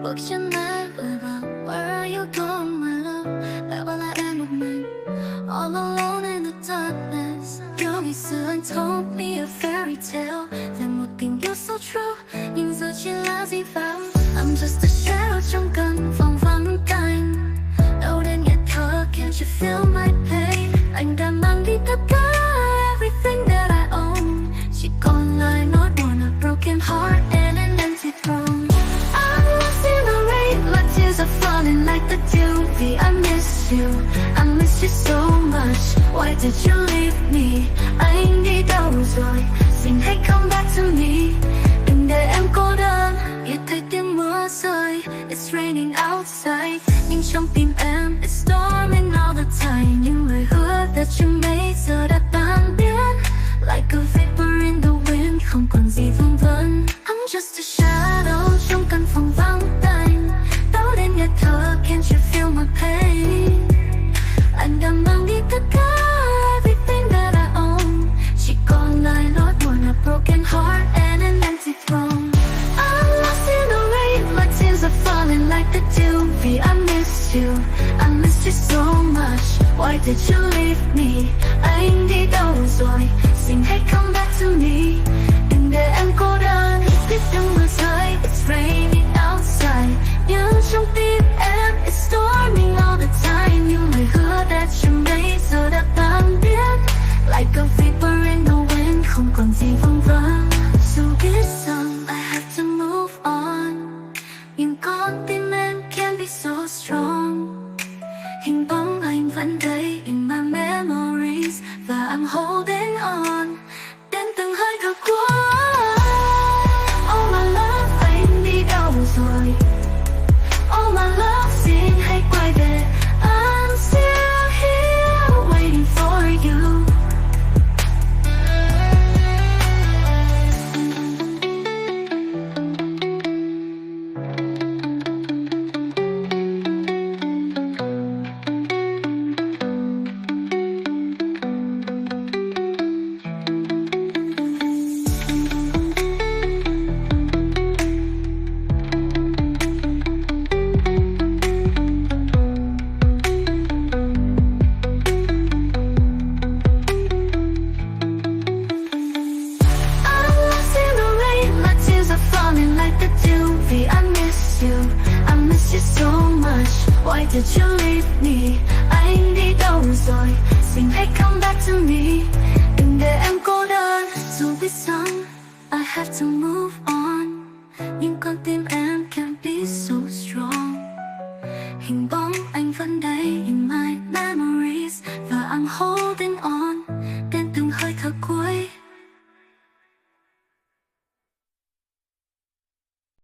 bước chân em vừa vào. Where are you going my love? Lại bỏ lại em một mình, all alone in the darkness. Yêu ngày xưa anh told me a fairy tale về một tình yêu so true, nhưng giờ chỉ là dĩ vãng. I'm just a shadow trong căn phòng vắng tanh, đâu đến nghẹt thở. Can't you feel my pain? Anh đã mang đi tất cả, everything that I own, chỉ còn lại nỗi buồn, a broken heart and an empty throne. I'm lost in the rain, my tears are falling like the dew. Vì I miss you, I miss you so much. Why did you leave me? Anh đi đâu rồi? Xin hãy come back to me, đừng để em cô đơn. Nghe thấy tiếng mưa rơi, it's raining outside, nhưng trong tim em it's storming all the time. Những lời hứa đã chẳng mấy giờ đã tan biến, like a vapor in the wind, không còn gì vương vấn. I'm just a shadow trong căn phòng vắng tanh, đau đến nghẹt thở. Can't you feel my pain? Anh đã mang đi tất cả, everything that I own, chỉ còn lại nỗi buồn, a broken heart and an empty throne. I'm lost in the rain, my tears are falling like the dew. Vì I miss you, I miss you so much. Why did you leave me? Anh đi đâu rồi? Xin hãy come back to me, đừng để em cô đơn. Biết tiếng mưa rơi, it's raining outside, nhưng trong tim em it's storming all the time. Những lời hứa đã chẳng mấy giờ đã tan biến, like a vapor in the wind, không còn gì vương vấn. Dù biết rằng I have to move on, nhưng con tim em can be so strong. Hình bóng anh vẫn đây in my memories, và I'm holding on đến từng hơi thở cuối. Oh my love, anh đi đâu rồi? Oh my love, xin hãy quay về. I'm still here waiting for you. Like the dew, vì I miss you, I miss you so much. Why did you leave me? Anh đi đâu rồi? Xin hãy come back to me, đừng để em cô đơn. Dù biết rằng I have to move on, nhưng con tim em can be so strong. Hình bóng anh vẫn đây in my memories, và I'm holding